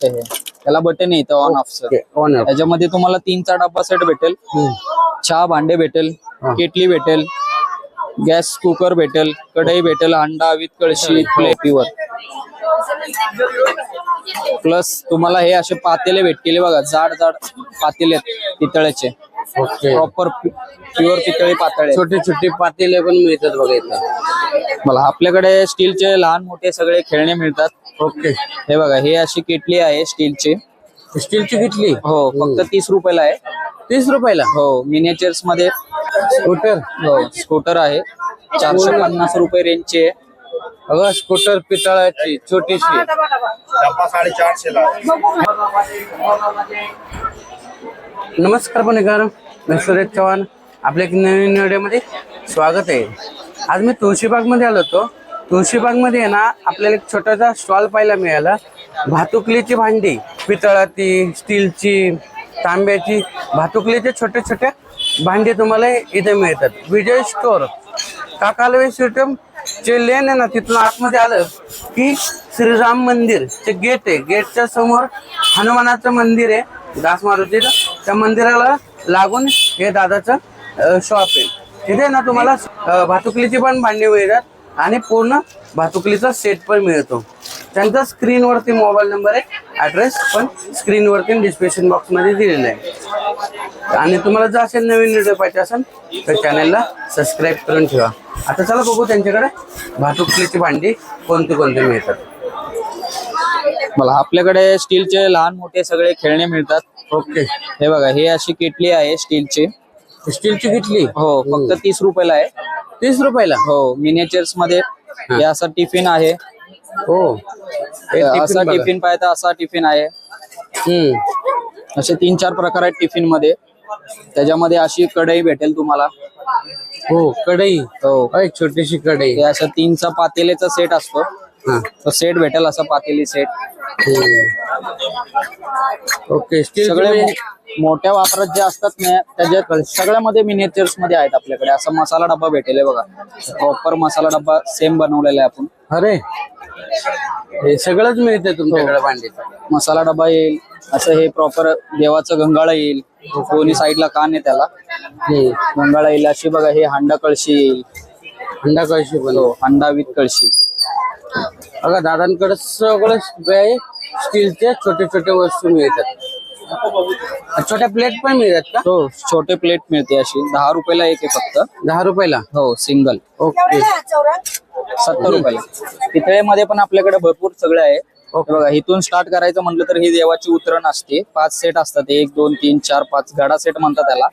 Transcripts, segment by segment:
हे त्याला बटन येतं ऑन ऑफचं. On off. त्याच्यामध्ये तुम्हाला 3चा डब्बा सेट भेटेल, चहा भांडे भेटेल, केटली भेटेल, गॅस कुकर भेटेल, कढई भेटेल, अंडा विथ कळशी प्लेटीवर. प्लस तुम्हाला हे असे पातेले भेटतील बघा, जाड जाड पातेले आहेत पितळेचे, ओके. प्रॉपर प्युअर पितळी पातळे. छोटे छोटे पातेले पण मिळतात बघा इथं. मला आपल्याकडे स्टीलचे लहान मोठे सगळे खेळणे मिळतात. ओके. हे बघा, हे अशी केटली आहे स्टीलची. स्टीलची घेतली. हो, फक्त 30 रुपयाला आहे. 30 रुपयाला. हो, मिनिएचर्स मध्ये स्कूटर. हो स्कूटर आहे, 450 रुपये रेंजची आहे. अगं स्कूटर पितळाची छोटीशी. डब्बा 450 ला आहे. नमस्कार पुणेकर, मी सुरेश चव्हाण. आपल्या एक नवीन व्हिडिओमध्ये स्वागत आहे. आज मी तुळशीबाग मध्ये आलो होतो. तुळशीबाग मध्ये आहे ना, आपल्याला एक छोटासा स्टॉल पाहायला मिळाला. भातुकलीची भांडी, पितळाची, स्टीलची, तांब्याची, भातुकलीचे छोटे छोटे भांडी तुम्हाला इथे मिळतात. विजय स्टोर, काकालवे स्वीटम जे लेन आहे ना, तिथून आतमध्ये आलं की श्रीराम मंदिर चे गेट आहे. गेटच्या समोर हनुमानाचं मंदिर आहे, दास मारुतीचं. त्या मंदिराला लागून हे दादाचं शॉप आहे. तिथे ना तुम्हाला भातुकलीची पण भांडी मिळतात आणि पूर्ण भातुकलीचा सेट पण मिळतो. त्यांचा स्क्रीनवरती मोबाईल नंबर आहे, ॲड्रेस पण स्क्रीनवरती डिस्क्रिप्शन बॉक्समध्ये दिलेला आहे. आणि तुम्हाला जर असेल नवीन व्हिडिओ पाहिजे असेल तर चॅनलला सबस्क्राईब करून ठेवा. आता चला बघू त्यांच्याकडे भातुकलीची भांडी कोणती कोणती मिळतात. मला आपल्याकडे स्टीलचे लहान मोठे सगळे खेळणे मिळतात. ओके. हे बघा, हे अशी केटली आहे स्टीलची. स्टीलची घेतली. हो, फक्त 30 रुपयाला आहे. 30 रुपयाला. हो, मिनिएचर्स मध्ये. हे असा टिफिन आहे. हो, असा टिफिन पाहिजे असा टिफिन आहे. असे 3-4 प्रकार आहेत टिफिन मध्ये. त्याच्यामध्ये अशी कढई भेटेल तुम्हाला. हो, कढई. हो, एक छोटीशी कढई. हे अशा 3चा पातेलेचा सेट असतो. तो सेट भेटेल, असा पातेली सेट. ओके. स्टील सगळे मोठ्या वापरात जे असतात ना, त्याच्यात सगळ्यामध्ये मिनिएचर्स मध्ये आहेत आपल्याकडे. असा मसाला डब्बा भेटेल, हे बघा, प्रॉपर मसाला डब्बा सेम बनवलेला आहे आपण. अरे, हे सगळंच मिळते तुमच्याकडे भांडीत. मसाला डब्बा येईल, असं हे प्रॉपर देवाचं गंगाळ येईल, दोन्ही साईडला कान आहे त्याला. गंगाळ येईल. अशी बघा, हे हांडा कळशी येईल. अंडा कळशी पण. हो, हांडा विथ कळशी. बघा, दादांकडे सगळं स्टीलचे छोटे छोटे वस्तू मिळतात. छोट्या प्लेट पण मिळतात का? हो, छोटे प्लेट मिळते अशी. 10 रुपयाला एक आहे फक्त. 10 रुपयाला. हो, सिंगल. ओके. 70 रुपयाला. पितळेमध्ये पण आपल्याकडे भरपूर सगळे आहे. बघा, इथून स्टार्ट करायचं म्हटलं तर ही देवाची उतरण असते. 5 सेट असतात, 1 2 3 4 5 गडा सेट म्हणतात त्याला.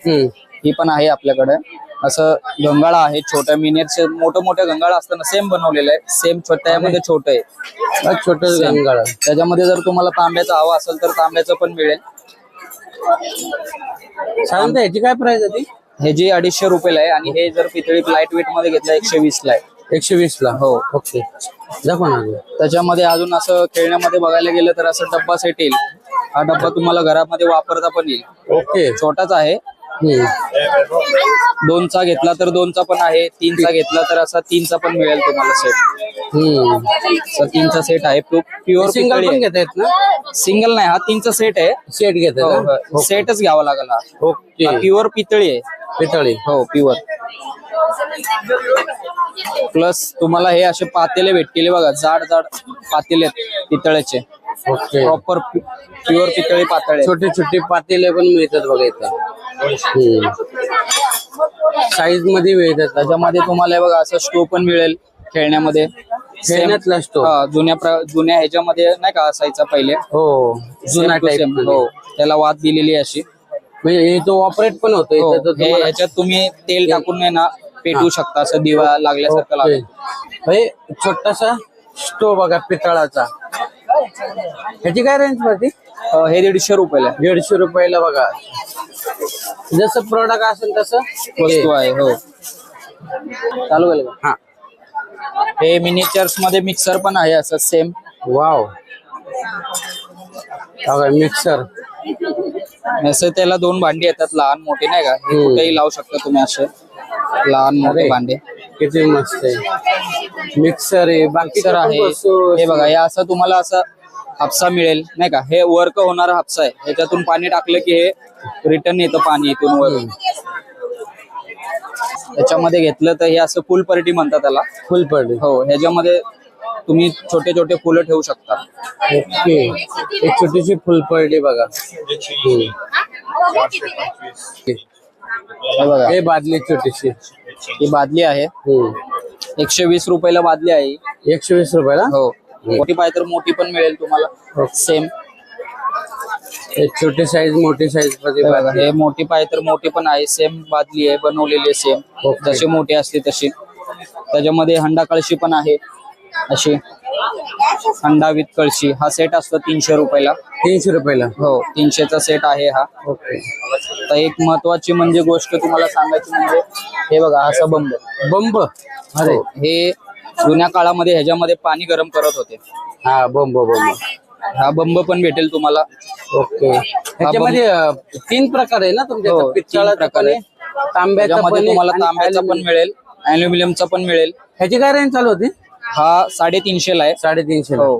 ही पण आहे आपल्याकडे. असं गंगाळा आहे, छोट्या मिनिएचर. मोठं गंगाळा असताना सेम बनवलेलं आहे. सेम छोट्यामध्ये छोटं आहे. छोटं गंगाळा. त्याच्यामध्ये जर तुम्हाला तांब्याचा हवा असेल तर तांब्याचं पण मिळेल. साधारणतः ह्याची काय प्राइस आहे? हे जे 250 रुपयाला आहे. आणि हे जर पितळी लाईट वेट मध्ये घेतलं 120 ला आहे. 120 ला. हो. ओके. दाखवा ना. त्याच्यामध्ये अजून असं खेळण्यामध्ये बघायला गेलं तर असं डब्बा सेट येईल. हा डब्बा तुम्हाला घरामध्ये वापरता पण येईल. ओके. छोटाच आहे. 2चा घेतला तर 2चा पण आहे. 3चा घेतला तर असा 3चा पण मिळेल तुम्हाला सेट. 3चा सेट आहे. प्युअर सिंगल पण घेता येत ना? सिंगल नाही, हा 3चा सेट आहे. सेट घेता. सेटच घ्यावा लागला. ओके. प्युअर पितळी आहे. पितळी. हो, प्युअर. प्लस तुम्हाला हे असे पातेले भेटतील बघा, जाड जाड पातेले पितळेचे. ओके. प्रॉपर प्युअर पितळी पातळे. छोटे छोटे पातेले पण मिळतात बघा इथं. साईज मध्ये मिळतात. त्याच्यामध्ये तुम्हाला हे बघा असं स्टोव पण मिळेल खेळण्यामध्ये. खेळण्यातला स्टोव. जुन्या ह्याच्यामध्ये नाही का असायचा पहिले. हो, जुना टाइप. हो, त्याला वाद दिलेली अशी. म्हणजे तो ऑपरेट पण होतो. ह्याच्यात तुम्ही तेल टाकून आहे ना पेटवू शकता, असं दिवा लागल्यासारखं लागेल. छोटासा स्टोव बघा पितळाचा. ह्याची काय रेंज पडते? हे 150 रुपयाला. 150 रुपयाला बघा. जसं प्रोडक्ट असेल तसं वस्तू आहे. हो, चालू केलं. हा. हे मिनिएचर्स मध्ये मिक्सर पण आहे असं सेम. वाव. मिक्सर. असं त्याला 2 भांडी येतात, लहान मोठी नाही का. हे कुठेही लावू शकता तुम्ही असे लहान मोठे भांडे. किती मस्त आहे. मिक्सर आहे. मिक्सर आहे. हे बघा, हे असं तुम्हाला असं हापसा मिळेल नाही का. हे वर्क होणारा हापसा आहे. ह्याच्यातून पाणी टाकलं की हे रिटर्न येतं पाणी इथून वरून. त्याच्यामध्ये घेतलं तर हे असं फुल पर्टी म्हणतात त्याला. फुल पडली. हो, ह्याच्यामध्ये तुम्ही छोटे छोटे फुलं ठेवू शकता. ओके, एक छोटीशी फुल पडली बघा. हे बघा, हे बादली छोटीशी. ही बादली आहे. 120 रुपयाला बादली आहे. 120 रुपयाला. हो, मोठी पाहिजे तर मोठी पण मिळेल तुम्हाला सेम. एक छोटी साईज मोठी साईज मध्ये. हे मोठी पाहिजे तर मोठी पण आहे. सेम बादली आहे बनवलेली आहे सेम. जशी मोठी असते तशी. त्याच्यामध्ये हंडा कळशी पण आहे अशी. हंडा विथ कळशी हा सेट असतो 300 रुपयाला. 300 रुपयाला. हो, 300चा सेट आहे हा. ओके. तर एक महत्वाची म्हणजे गोष्ट तुम्हाला सांगायची म्हणजे हे बघा असा बंब. बंब. अरे, हे जुन्या काळामध्ये ह्याच्यामध्ये पाणी गरम करत होते. हा बंब बंब. हा बंब पण भेटेल तुम्हाला. ओके. ह्याच्यामध्ये 3 प्रकार आहे ना तुमच्या हो, पितळाचा 3 प्रकार पण आहे. आहे, तांब्याचा पण आहे तुम्हाला आणि तांब्याचा पण मिळेल, अल्युमिनियमचा पण मिळेल. ह्याची काय रेंज चालू होती? हा 350 ला आहे. 350. हो,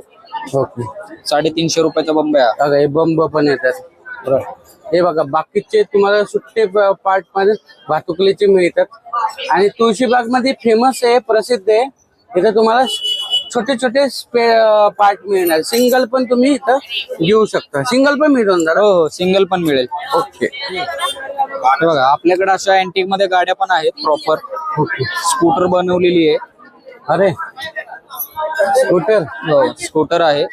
ओके. 350 रुपयाचा बंब आहे. बघा हे बंब पण येतात. हे बघा बाकीचे तुम्हाला सुट्टे पार्ट मध्ये भातुकलीचे मिळतात आणि तुळशीबाग मध्ये फेमस आहे, प्रसिद्ध आहे. इथं तुम्हाला छोटे छोटे पार्ट मिळणार. सिंगल पण तुम्ही इथं घेऊ शकता. सिंगल पण मिळून जाणार. हो, सिंगल पण मिळेल. ओके. हे बघा आपल्याकडे अशा अँटिक मध्ये गाड्या पण आहेत प्रॉपर. ओके. स्कूटर बनवलेली आहे. अरे, स्कूटर. हो, स्कूटर आहे.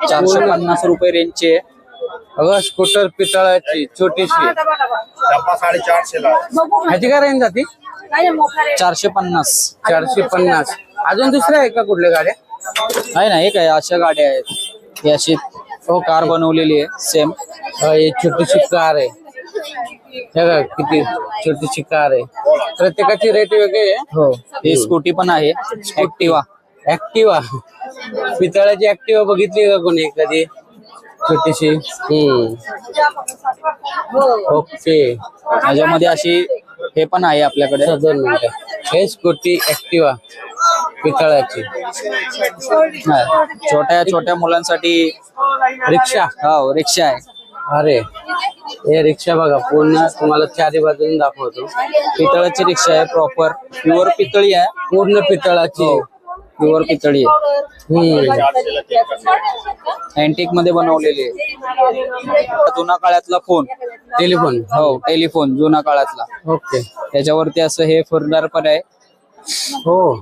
450 रुपये रेंजची आहे. अगं स्कूटर पितळाची छोटीशी. डब्बा 450 ला आहे. ह्याची काय रेंज जाते? 450 450. अजून दुसऱ्या आहे का कुठल्या गाड्या? आहे ना. एक आहे अशा गाड्या आहेत. ही अशी कार बनवलेली आहे सेम. ही छोटीशी कार आहे. हे बघा किती छोटीशी कार आहे. प्रत्येकाची रेट वेगळी आहे. हो, ही स्कूटी पण आहे ऍक्टिवा. ऍक्टिवा. पितळाची ऍक्टिवा बघितली का कोणी कधी? छोटीशी. ओके. ह्याच्यामध्ये अशी हे पण आहे आपल्याकडे. 2 मिनिटं. हे स्कूटी ऍक्टिवा पितळाची. छोट्या छोट्या मुलांसाठी रिक्षा. हो, रिक्षा आहे. अरे, हे रिक्षा बघा पूर्ण तुम्हाला चारी बाजून दाखवतो. पितळाची रिक्षा आहे. प्रॉपर प्युअर पितळी आहे. पूर्ण पितळाची. प्युअर पितळी आहे. अँटिक मध्ये बनवलेली आहे. जुना काळातला फोन. टेलिफोन. हो, टेलिफोन जुना काळातला. ओके. त्याच्यावरती असं हे फिरणार पण आहे. हो.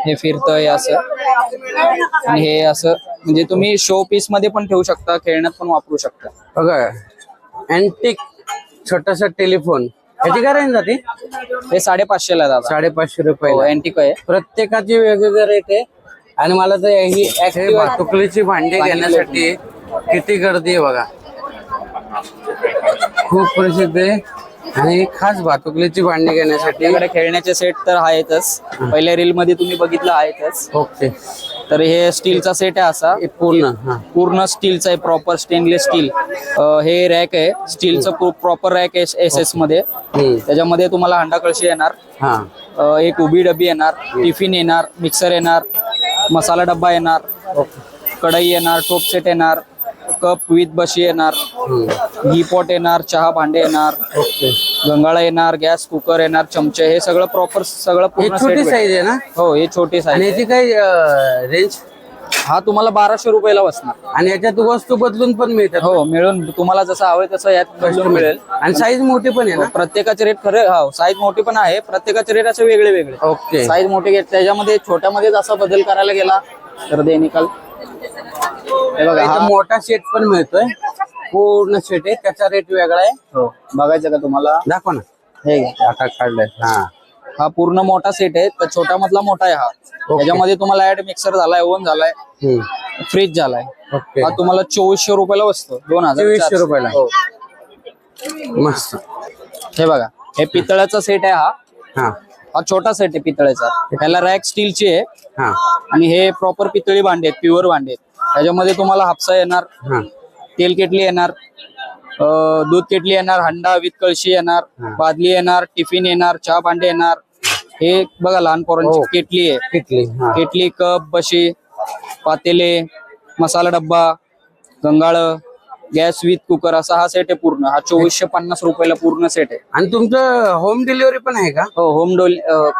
हे फिरतंय असं. आणि हे असं म्हणजे तुम्ही शो पीस मध्ये पण ठेवू शकता, खेळण्यात पण वापरू शकता. बघा अँटिक छोटासा टेलिफोन. ह्याची काय रेंज जाते? हे 550 ला दादा. 550 रुपये. अँटिक आहे. प्रत्येकाची वेगवेगळे रेट आहे. आणि मला तर ही भातुकलीची भांडी घेण्यासाठी किती गर्दी आहे बघा. खूप प्रसिद्ध आहे आणि खास भातुकलीची भांडी घेण्यासाठी. आपल्याकडे खेळण्याचे सेट तर आहेतच. पहिल्या रील मध्ये तुम्ही बघितलं आहेतच. ओके. तर हे स्टीलचा सेट आहे असा. हे पूर्ण स्टीलचा आहे. Proper stainless steel. हे रॅक आहे स्टीलचं प्रॉपर रॅक आहे SS मध्ये. त्याच्यामध्ये तुम्हाला हंडा कळशी येणार. एक उभी डबी येणार. टिफिन येणार. मिक्सर येणार. मसाला डब्बा येणार. कढई येणार. टोप सेट येणार. कप विथ बशी येणार. घी पॉट येणार. चहा भांडे येणार. गंगाळा येणार. गॅस कुकर येणार. चमचे. हे सगळं प्रॉपर सगळं पूर्ण छोटी साईज आहे ना? हो, हे छोटी साईज. आणि याची काय रेंज? हा तुम्हाला 1200 रुपयाला बसणार. आणि याच्यात वस्तू बदलून पण मिळतात. हो, मिळून तुम्हाला जसं हवंय तसं यात बदलून मिळेल. आणि साईज मोठी पण आहे ना? प्रत्येकाचे रेट खरे. हो, साईज मोठी पण आहे. प्रत्येकाचे रेट असे वेगळे वेगळे. ओके. साईज मोठे घेत त्याच्यामध्ये छोट्यामध्ये असा बदल करायला गेला तर दे निकाल. हे बघा हा मोठा सेट पण मिळतोय. पूर्ण सेट आहे. त्याचा रेट वेगळा आहे. हो, बघायचं का तुम्हाला? दाखवा ना. हे आता काढलाय. हा पूर्ण मोठा सेट आहे. तर छोटा मधला मोठा आहे हा. त्याच्यामध्ये तुम्हाला ऍड मिक्सर झालाय. ओव्हन झालाय. फ्रीज झालाय. ओके. हा तुम्हाला 2400 रुपयाला बसतो. 2400 रुपयाला. हो. मस्त. हे बघा हे पितळाचा सेट आहे हा. हा छोटा सेट आहे पितळेचा. ह्याला रॅक स्टीलची आहे. आणि हे प्रॉपर पितळी भांडे आहेत. प्युअर भांडे आहेत. त्याच्यामध्ये तुम्हाला हापसा येणार. तेल केटली येणार. दूध केटली येणार. हंडा विथ कळशी येणार. बादली येणार. टिफिन येणार. चहा भांडे येणार. हे बघा लहान पोरांची केटली आहे. केटली, कप, बशी, पातेले, मसाला डब्बा, गंगाळ, गॅस विथ कुकर असा हा सेट आहे पूर्ण. हा 2450 रुपयाला पूर्ण सेट आहे. आणि तुमचं होम डिलिव्हरी पण आहे का? हो, होम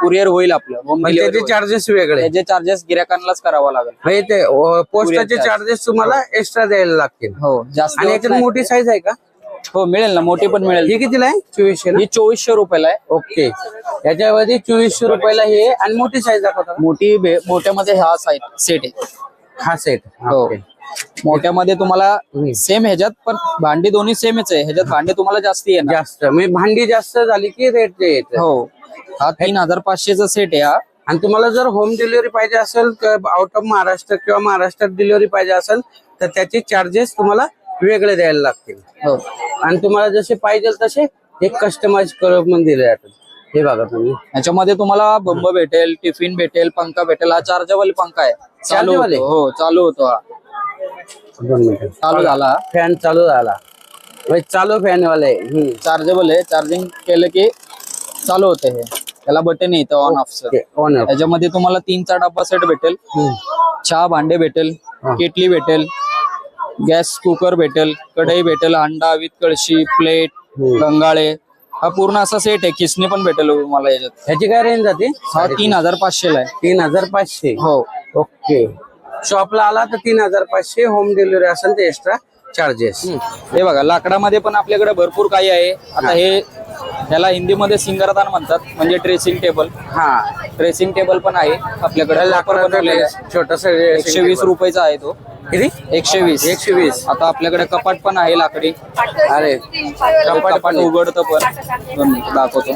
कुरिअर होईल आपलं. होम पण त्याचे चार्जेस वेगळे? त्याचे चार्जेस गिरायकांनाच करावा लागेल. म्हणजे ते पोस्टाचे चार्जेस तुम्हाला एक्स्ट्रा द्यायला लागतील. हो, जास्त आणि याच्यात मोठी साईज आहे का? हो, मिळेल ना, मोठी पण मिळेल. ही कितीला आहे? 2400 ना? ही 2400 रुपयाला आहे. ओके, याच्यामध्ये 2400 रुपयाला हे. आणि मोठी साईज दाखवता का? मोठ्यामध्ये हा सेट आहे. हा सेट. हो, मोठ्यामध्ये तुम्हाला सेम ह्याच्यात पण भांडी दोन्ही सेमच आहे. ह्याच्यात भांडी तुम्हाला जास्त येणार. जास्त म्हणजे भांडी जास्त झाली की रेट येत. हो, हा 3500 चा सेट आहे हा. आणि तुम्हाला जर होम डिलिव्हरी पाहिजे असेल, आउट ऑफ महाराष्ट्र किंवा महाराष्ट्रात डिलिव्हरी पाहिजे असेल तर त्याचे चार्जेस तुम्हाला वेगळे द्यायला लागतील. हो, आणि तुम्हाला जसे पाहिजे तसे एक कस्टमाइज करून दिले जातात. हे बघा तुम्ही, ह्याच्यामध्ये तुम्हाला बंब भेटेल, टिफिन भेटेल, पंखा भेटेल. हा चार्जेबल पंखा आहे. चालू चार्जेबल आहे? होतो. हो, चालू होतो हा. 2 मिनिटं. चालू झाला. फॅन चालू झाला. चालू फॅन वाले. चार्जेबल आहे. चार्जिंग केलं की चालू होते. हे त्याला बटन येतं ऑन ऑफचं. ऑन. त्याच्यामध्ये तुम्हाला 3चा डब्बा सेट भेटेल. चहा भांडे भेटेल, केटली भेटेल, गॅस कुकर भेटेल, कढई भेटेल, अंडा विथ कळशी, प्लेट, गंगाळे. हा पूर्ण असा सेट आहे. किसणी पण भेटेल तुम्हाला याच्यात. ह्याची काय रेंज जाते? हा 3500 ला आहे. 3500. हो, ओके. शॉपला आला तर 3500. होम डिलिव्हरी असेल तर एक्स्ट्रा चार्जेस. हे बघा, लाकडामध्ये पण आपल्याकडे भरपूर काही आहे. आता हे त्याला हिंदीमध्ये सिंगरदान म्हणतात, म्हणजे ड्रेसिंग टेबल. हा, ड्रेसिंग टेबल पण आहे आपल्याकडे. लाकडाचा छोटासा 120 रुपयाचा आहे तो. किती? 120. 120. आता आपल्याकडे कपाट पण आहे लाकडी. अरे, कपाट उघडतं पण. 2 मिनिटं दाखवतो.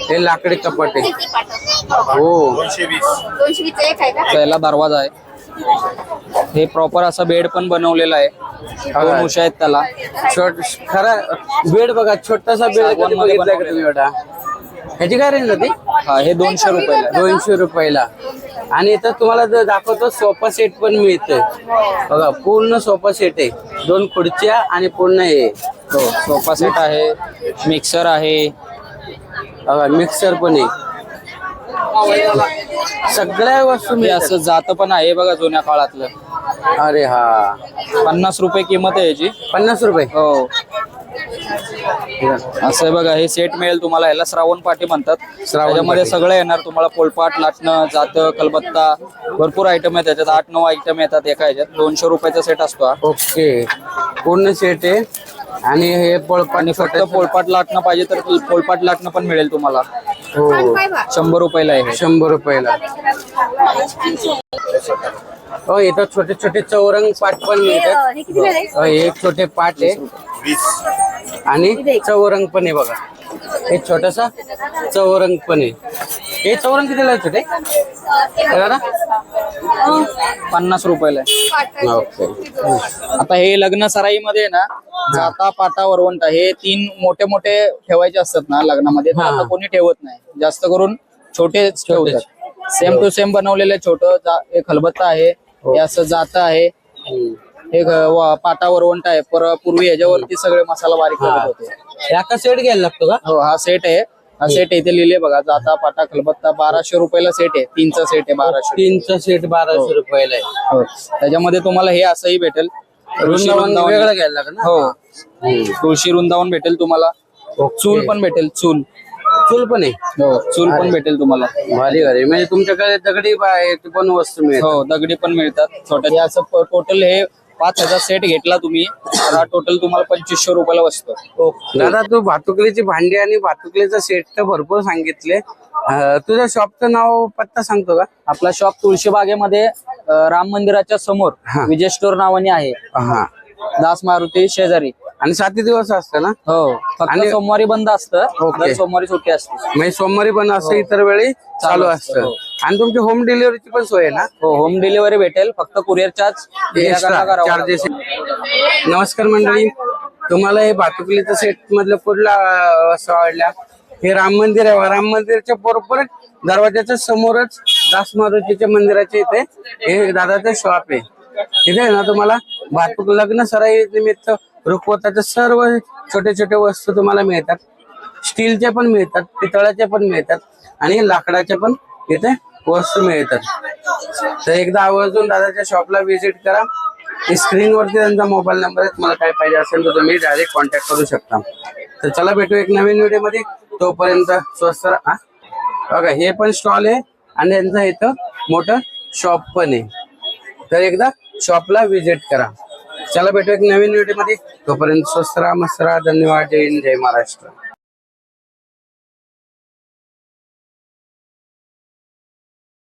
हे लाकडी कपाट आहे. हो, 220. त्याला दरवाजा आहे. हे प्रॉपर असा बेड पण बनवलेला आहे. 2 उशा आहेत त्याला. खरा बेड बघा, छोटासा बेड सागवान मध्ये बघितलाय का तुम्ही एवढा? ह्याची काय रेंज होती? हा, हे 200 रुपयाला आहे. 200 रुपयाला. आणि इथं तुम्हाला जर दाखवतो सोफा सेट पण मिळतोय बघा. पूर्ण सोफा सेट आहे. 2 खुर्च्या आणि पूर्ण हे. हो, सोफा सेट आहे, मिक्सर आहे. बघा, मिक्सर पण आहे. सगळ्या वस्तू हे मिळतात. असं जातं पण आहे बघा, जुन्या काळातलं. अरे हा, 50 रुपये किंमत आहे याची. 50 रुपये. हो, असं आहे बघा. हे सेट मिळेल तुम्हाला. ह्याला श्रावण पाटी म्हणतात. त्याच्यामध्ये सगळं येणार तुम्हाला. पोलपाट, लाटणं, जातं, कलबत्ता, भरपूर आयटम आहेत त्याच्यात. 8-9 आयटम येतात एका ह्याच्यात. 200 रुपयाचा सेट असतो हा. ओके, पूर्ण सेट आहे. आणि हे पोळपाट. आणि फक्त पोलपाट लाटणं पाहिजे तर पोलपाट लाटणं पण मिळेल तुम्हाला. हो, 100 रुपयाला आहे. 100 रुपयाला. हो, इथं छोटे छोटे चौरंग पाट पण मिळतात. हे छोटे पाट आहे 20. आणि चौरंग पण आहे बघा. हे छोटासा चौरंग पण आहे. हे चौरंग कितीला आहे छोटे? दादा 50 रुपयाला आहे. ओके. आता हे लग्न सराईमध्ये ना, जाता, पाटा, वरवंटा हे 3 मोठे मोठे ठेवायचे असतात ना लग्नामध्ये. तर आता कोणी ठेवत नाही. जास्त करून छोटे ठेवतात. सेम टू सेम बनवलेले छोटं. एक खलबत्ता आहे. हे असं जातं आहे. एक पाटा वरवंटा आहे. पूर्वी ह्याच्यावरती सगळे मसाला बारीक करत होते. याचा सेट घ्यायला लागतो का? हो, हा सेट आहे. हा सेट इथे लिहिले बघा. जाता, पाटा, खलबत्ता 1200 रुपयाला सेट आहे. 3चा सेट आहे 1200. 3चा सेट 1200 रुपयाला आहे. हो, त्याच्यामध्ये तुम्हाला हे असंही भेटेल. वृंदावन वेगळं घ्यायला लागेल ना? हो, तुळशी वृंदावन भेटेल तुम्हाला. चूल पण भेटेल. चूल पण आहे. हो, चूल पण भेटेल तुम्हाला. भारी भारी. म्हणजे तुमच्याकडे दगडी पण वस्तू मिळेल. हो, दगडी पण मिळतात. छोट्या असं टोटल हे 5000 सेट घेतला तुम्ही तर हा टोटल तुम्हाला 2500 रुपयाला बसतो. दादा, तू भातुकलीची भांडी आणि भातुकलीचा सेट तर भरपूर सांगितले. तुझ्या शॉपचं नाव पत्ता सांगतो का? आपला शॉप तुळशीबागेमध्ये राम मंदिराच्या समोर विजय स्टोर नावाने आहे. हा, दास मारुती शेजारी. आणि 7 दिवस असतं ना? हो, फक्त सोमवारी बंद असतं. दर सोमवारी सुट्टी असते. म्हणजे सोमवारी पण असं इतर वेळी चालू असतं. आणि तुमची होम डिलिव्हरीची पण सोय आहे ना? हो, होम डिलिव्हरी भेटेल. फक्त कुरिअर चार्जेस. नमस्कार मंडळी, तुम्हाला हे भातुकलीचा सेट मधलं कुठला वस्तू आवडल्या? हे राम मंदिर आहे. राम मंदिरच्या बरोबर दरवाजाच्या समोरच दास मारुतीच्या मंदिराच्या इथे हे दादाचं शॉप आहे. तिथे ना तुम्हाला भातुक लग्न सराई निमित्त रुखवताच्या सर्व छोटे छोटे वस्तू तुम्हाला मिळतात. स्टीलच्या पण मिळतात, पितळाच्या पण मिळतात आणि लाकडाच्या पण इथे वस्तू मिळतात. तर एकदा आवर्जून दादाच्या शॉपला व्हिजिट करा स्क्रीनवरती त्यांचा मोबाईल नंबर आहे. तुम्हाला काय पाहिजे असेल तर तुम्ही डायरेक्ट कॉन्टॅक्ट करू शकता. तर चला भेटू एक नवीन व्हिडिओ मध्ये. तोपर्यंत स्वस्त राहा. बघा हे पण स्टॉल आहे आणि यांचं इथं मोठं शॉप पण आहे. तर एकदा शॉपला व्हिजिट करा. चला भेटू एक नवीन व्हिडिओ मध्ये. तोपर्यंत स्वस्त राहा, मस्त राहा. धन्यवाद. जय हिंद, जय महाराष्ट्र.